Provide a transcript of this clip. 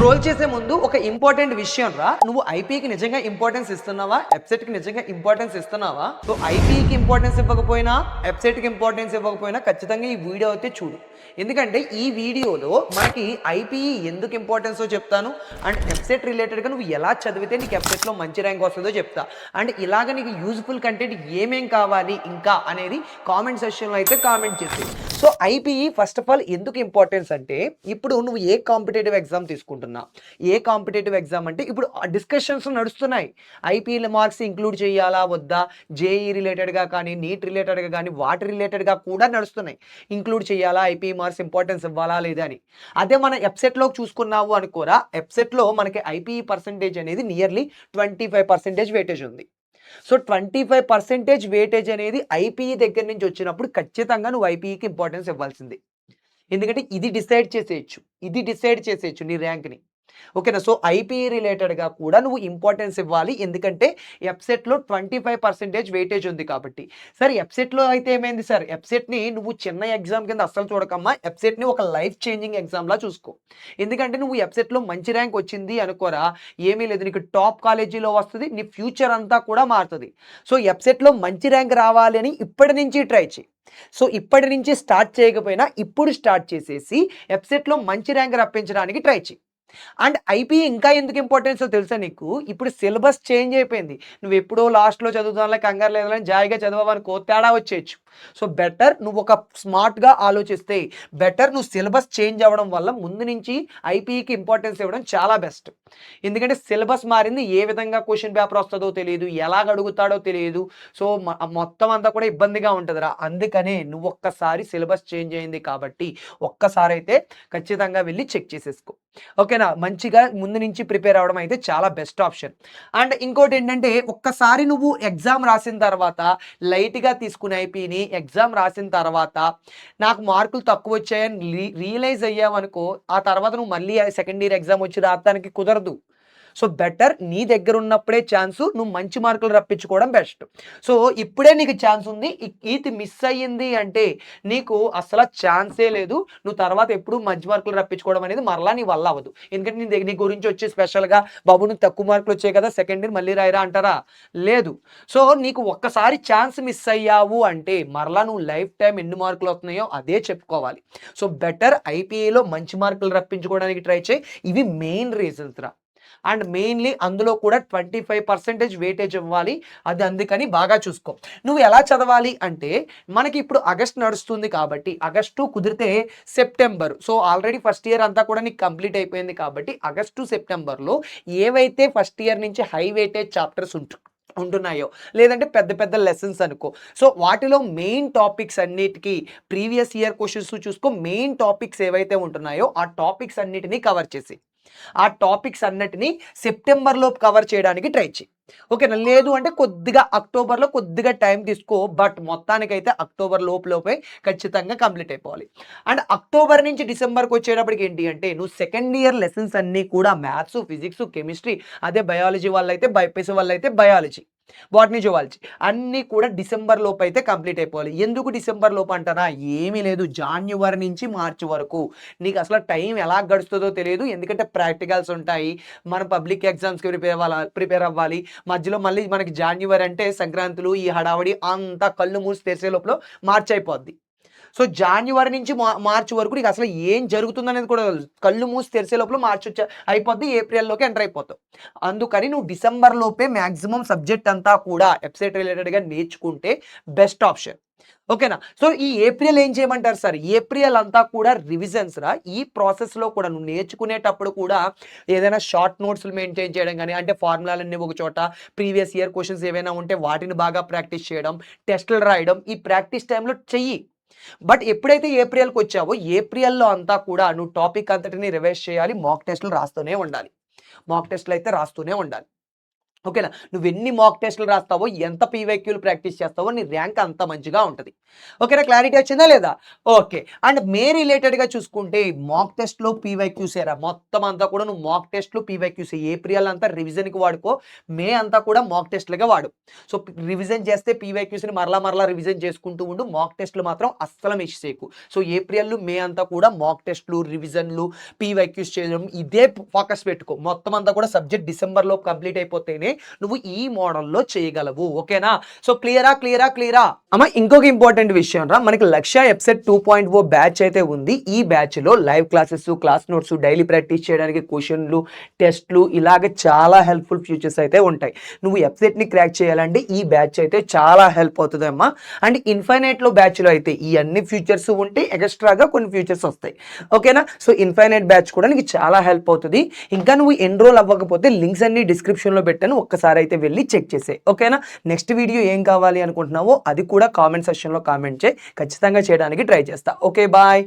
Troll చేసే ముందు ఒక ఇంపార్టెంట్ విషయం రా. నువ్వు ఐపీకి నిజంగా ఇంపార్టెన్స్ ఇస్తున్నావా, వెబ్సైట్ కి నిజంగా ఇంపార్టెన్స్ ఇస్తున్నావా? సో ఐపీకి ఇంపార్టెన్స్ ఇవ్వకపోయినా, వెబ్సైట్ కి ఇంపార్టెన్స్ ఇవ్వకపోయినా ఖచ్చితంగా ఈ వీడియో అయితే చూడు. ఎందుకంటే ఈ వీడియోలో మనకి ఐపీఈ ఎందుకు ఇంపార్టెన్సో చెప్తాను, అండ్ వెబ్సైట్ రిలేటెడ్గా నువ్వు ఎలా చదివితే నీకు వెబ్సైట్లో మంచి ర్యాంక్ వస్తుందో చెప్తా. అండ్ ఇలాగ నీకు యూజ్ఫుల్ కంటెంట్ ఏమేం కావాలి ఇంకా అనేది కామెంట్ సెక్షన్లో అయితే కామెంట్ చేసి. So IPE first of all ఎందుకు ఇంపార్టెన్స్ అంటే, ఇప్పుడు నువ్వు ఏ కాంపిటేటివ్ ఎగ్జామ్ తీసుకుంటున్నా, ఏ కాంపిటేటివ్ ఎగ్జామ్ అంటే ఇప్పుడు డిస్కషన్స్ నడుస్తున్నాయి. ఐపీఎల్ మార్క్స్ ఇంక్లూడ్ చేయాలా వద్దా, జేఈ రిలేటెడ్గా కానీ, నీట్ రిలేటెడ్గా కానీ, వాటి రిలేటెడ్గా కూడా నడుస్తున్నాయి. ఇంక్లూడ్ చేయాలా, ఐపీఈ మార్క్స్ ఇంపార్టెన్స్ ఇవ్వాలా లేదా అని. అదే మన వెబ్సైట్లో చూసుకున్నావు అనుకోరా, వెబ్సైట్లో మనకి ఐపీఈ పర్సంటేజ్ అనేది నియర్లీ 25% వెయిటేజ్ ఉంది. సో 25% వెయిటేజ్ అనేది ఐపీఈ దగ్గర నుంచి వచ్చినప్పుడు ఖచ్చితంగా నువ్వు ఐపీఈకి ఇంపార్టెన్స్ ఇవ్వాల్సింది. ఎందుకంటే ఇది డిసైడ్ చేసేయచ్చు నీ ర్యాంక్ని. ఓకేనా. సో ఐపీఈ రిలేటెడ్గా కూడా నువ్వు ఇంపార్టెన్స్ ఇవ్వాలి. ఎందుకంటే ఎఫ్సెట్లో 25% వెయిటేజ్ ఉంది కాబట్టి. సార్ ఎఫ్సెట్లో అయితే ఏమైంది సార్, ఎఫ్సెట్ని నువ్వు చిన్న ఎగ్జామ్ కింద అస్సలు చూడకమ్మా, ఎఫ్సెట్ని ఒక లైఫ్ చేంజింగ్ ఎగ్జామ్లా చూసుకో. ఎందుకంటే నువ్వు ఎఫ్సెట్లో మంచి ర్యాంక్ వచ్చింది అనుకోరా, ఏమీ లేదు, నీకు టాప్ కాలేజీలో వస్తుంది, నీ ఫ్యూచర్ అంతా కూడా మారుతుంది. సో ఎఫ్సెట్లో మంచి ర్యాంక్ రావాలి అని ఇప్పటి నుంచి ట్రై చేయి. సో ఇప్పటి నుంచి స్టార్ట్ చేయకపోయినా ఇప్పుడు స్టార్ట్ చేసేసి ఎఫ్సెట్లో మంచి ర్యాంక్ రప్పించడానికి ట్రై చేయి. అండ్ ఐపీ ఇంకా ఎందుకు ఇంపార్టెన్సో తెలుసా నీకు, ఇప్పుడు సిలబస్ చేంజ్ అయిపోయింది. నువ్వు ఎప్పుడో లాస్ట్లో చదువుతానులే, కంగారు లేదని జాయిగా చదవనుకో, తేడా వచ్చేయచ్చు. సో బెటర్ నువ్వు ఒక స్మార్ట్గా ఆలోచిస్తే, బెటర్ నువ్వు సిలబస్ చేంజ్ అవ్వడం వల్ల ముందు నుంచి ఐపీకి ఇంపార్టెన్స్ ఇవ్వడం చాలా బెస్ట్. ఎందుకంటే సిలబస్ మారింది, ఏ విధంగా క్వశ్చన్ పేపర్ వస్తుందో తెలియదు, ఎలాగ అడుగుతాడో తెలియదు. సో మొత్తం అంతా కూడా ఇబ్బందిగా ఉంటుందిరా. అందుకనే నువ్వు ఒక్కసారి సిలబస్ చేంజ్ అయింది కాబట్టి ఒక్కసారి అయితే ఖచ్చితంగా వెళ్ళి చెక్ చేసేసుకో. ఓకేనా. మంచిగా ముందు నుంచి ప్రిపేర్ అవ్వడం అయితే చాలా బెస్ట్ ఆప్షన్. అండ్ ఇంకోటి ఏంటంటే, ఒక్కసారి నువ్వు ఎగ్జామ్ రాసిన తర్వాత లైట్గా తీసుకునే ఐపీని ఎగ్జామ్ రాసిన తర్వాత నాకు మార్కులు తక్కువ వచ్చాయని రియలైజ్ అయ్యావనుకో, ఆ తర్వాత నువ్వు మళ్ళీ సెకండ్ ఇయర్ ఎగ్జామ్ వచ్చి రాయడానికి కుదరదు. సో బెటర్ నీ దగ్గర ఉన్నప్పుడే ఛాన్సు, నువ్వు మంచి మార్కులు రప్పించుకోవడం బెస్ట్. సో ఇప్పుడే నీకు ఛాన్స్ ఉంది, ఇది మిస్ అయ్యింది అంటే నీకు అసలు ఛాన్సే లేదు. నువ్వు తర్వాత ఎప్పుడు మంచి మార్కులు రప్పించుకోవడం అనేది మరలా నీ వల్ల అవ్వదు. ఎందుకంటే నీ గురించి వచ్చి స్పెషల్గా బాబు నువ్వు తక్కువ మార్కులు వచ్చాయి కదా సెకండ్ ఇయర్ మళ్ళీ రాయరా అంటారా, లేదు. సో నీకు ఒక్కసారి ఛాన్స్ మిస్ అయ్యావు అంటే మరలా నువ్వు లైఫ్ టైం ఎన్ని మార్కులు వస్తున్నాయో అదే చెప్పుకోవాలి. సో బెటర్ ఐపీఏలో మంచి మార్కులు రప్పించుకోవడానికి ట్రై చేయి. ఇవి మెయిన్ రీజన్స్ రా. అండ్ మెయిన్లీ అందులో కూడా 25% వెయిటేజ్ ఇవ్వాలి. అది అందుకని బాగా చూసుకో. నువ్వు ఎలా చదవాలి అంటే, మనకి ఇప్పుడు ఆగస్ట్ నడుస్తుంది కాబట్టి ఆగస్టు కుదిరితే September, so already first year అంతా కూడా నీకు కంప్లీట్ అయిపోయింది కాబట్టి ఆగస్టు సెప్టెంబర్లో ఏవైతే ఫస్ట్ ఇయర్ నుంచి హై వెయిటేజ్ చాప్టర్స్ ఉంటున్నాయో, లేదంటే పెద్ద పెద్ద లెసన్స్ అనుకో, సో వాటిలో మెయిన్ టాపిక్స్ అన్నిటికీ ప్రీవియస్ ఇయర్ క్వశ్చన్స్ చూసుకో. మెయిన్ టాపిక్స్ ఏవైతే ఉంటున్నాయో ఆ టాపిక్స్ అన్నిటినీ కవర్ చేసి, ఆ టాపిక్స్ అన్నిటినీ సెప్టెంబర్లో కవర్ చేయడానికి ట్రై చేయి. ఓకేనా. లేదు అంటే కొద్దిగా అక్టోబర్లో కొద్దిగా టైం తీసుకో, బట్ మొత్తానికైతే అక్టోబర్ లోపే ఖచ్చితంగా కంప్లీట్ అయిపోవాలి. అండ్ అక్టోబర్ నుంచి డిసెంబర్కి వచ్చేటప్పటికి ఏంటి అంటే, నువ్వు సెకండ్ ఇయర్ లెసన్స్ అన్నీ కూడా మ్యాథ్స్, ఫిజిక్స్, కెమిస్ట్రీ, అదే బయాలజీ వాళ్ళైతే బైపీసీ వాళ్ళైతే బయాలజీ, బాటనీ, జువాలజీ అన్నీ కూడా డిసెంబర్ లోపు అయితే కంప్లీట్ అయిపోవాలి. ఎందుకు డిసెంబర్ లోపు అంటారా, ఏమీ లేదు, జాన్యువరి నుంచి మార్చి వరకు నీకు అసలు టైం ఎలా గడుస్తుందో తెలియదు. ఎందుకంటే ప్రాక్టికల్స్ ఉంటాయి, మనం పబ్లిక్ ఎగ్జామ్స్కి ప్రిపేర్ అవ్వాలి. మధ్యలో మళ్ళీ మనకి జాన్యువరి అంటే సంక్రాంతులు, ఈ హడావడి అంతా కళ్ళు మూసి తెరిసే లోపల మార్చి అయిపోద్ది. సో జాన్యువరి నుంచి మార్చి వరకు నీకు అసలు ఏం జరుగుతుందనేది కూడా కళ్ళు మూసి తెరిసే లోపల మార్చి అయిపోద్ది, ఏప్రిల్లోకి ఎంటర్ అయిపోతావు. అందుకని నువ్వు డిసెంబర్ లోపే మ్యాక్సిమం సబ్జెక్ట్ అంతా కూడా వెబ్సైట్ రిలేటెడ్గా నేర్చుకుంటే బెస్ట్ ఆప్షన్. ఓకేనా. సో ఈ ఏప్రిల్ ఏం చేయమంటారు సార్, ఏప్రిల్ అంతా కూడా రివిజన్స్ రా. ఈ ప్రాసెస్లో కూడా నువ్వు నేర్చుకునేటప్పుడు కూడా ఏదైనా షార్ట్ నోట్స్లు మెయింటైన్ చేయడం కానీ, అంటే ఫార్ములాలన్నీ ఒక చోట, ప్రీవియస్ ఇయర్ క్వశ్చన్స్ ఏవైనా ఉంటే వాటిని బాగా ప్రాక్టీస్ చేయడం, టెస్టులు రాయడం, ఈ ప్రాక్టీస్ టైంలో చెయ్యి. బట్ ఎప్పుడైతే ఏప్రిల్కి వచ్చావో ఏప్రిల్లో అంతా కూడా నువ్వు టాపిక్ అంతటిని రివైజ్ చేయాలి, మాక్ టెస్టులు రాస్తూనే ఉండాలి. ఓకేనా? నువ్వెన్ని మాక్ టెస్ట్‌లు రాస్తావో, ఎంత పీవైక్యూలు ప్రాక్టీస్ చేస్తావో, నీ ర్యాంక్ అంత మంచిగా ఉంటది. ఓకేనా? క్లారిటీ వచ్చిందా లేదా? ఓకే. అండ్ రిలేటెడ్‌గా చూసుకుంటే మాక్ టెస్ట్‌లో పీవైక్యూసేరా. మొత్తం అంతా కూడా నువ్వు మాక్ టెస్ట్‌లు, పీవైక్యూసే. ఏప్రిల్ అంతా రివిజన్‌కి వాడుకో. మే అంతా కూడా మాక్ టెస్ట్‌లుగా వాడు. సో, రివిజన్ చేస్తే పీవైక్యూస్‌ని మరలా రివిజన్ చేసుకుంటూ ఉండు. మాక్ టెస్ట్‌లు మాత్రం అస్సలు మిస్ చేయకు. సో, ఏప్రిల్, మే అంతా కూడా మాక్ టెస్ట్‌లు, రివిజన్‌లు, పీవైక్యూస్ చేయడం ఇదే ఫోకస్ పెట్టుకో. మొత్తం అంతా కూడా సబ్జెక్ట్ డిసెంబర్‌లో కంప్లీట్ అయిపోతేనే నువ్వు ఈ మోడల్‌లో చేయగలవు. ఓకేనా? సో, క్లియరా? ఇంకొక ఇంపార్టెంట్ విషయం రా. మనకి లక్ష్య ఎఫ్సెట్ 2.0 బ్యాచ్ అయితే ఉంది. ఈ బ్యాచ్‌లో live classes, class notes, daily practice చేయడానికి క్వెషన్‌లు, టెస్ట్‌లు ఇలాగ చాలా హెల్ప్‌ఫుల్ ఫీచర్స్ అయితే ఉంటాయి. నువ్వు ఎఫ్సెట్‌ని క్రాక్ చేయాలంటే ఈ బ్యాచ్ అయితే చాలా హెల్ప్ అవుతదమ్మా. అండ్ ఇన్ఫైనైట్‌లో బ్యాచ్‌లో అయితే ఈ అన్ని ఫీచర్స్ ఉంటాయి. ఎక్స్‌ట్రాగా కొన్ని ఫీచర్స్ వస్తాయి. ఓకేనా? సో, ఇన్ఫైనైట్ బ్యాచ్ కూడా నీకు చాలా హెల్ప్ అవుతది. ఇంకా నువ్వు ఎన్రోల్ అవ్వకపోతే లింక్స్ అన్ని డిస్క్రిప్షన్‌లో పెట్టాను. ఒక్కసారి అయితే వెళ్లి చెక్ చేసేయి. ఓకేనా? నెక్స్ట్ వీడియో ఏం కావాలి అనుకుంటున్నావో అది కూడా కామెంట్ సెక్షన్‌లో కామెంట్ చేయి. ఖచ్చితంగా చేయడానికి ట్రై చేస్తా. ఓకే. బాయ్.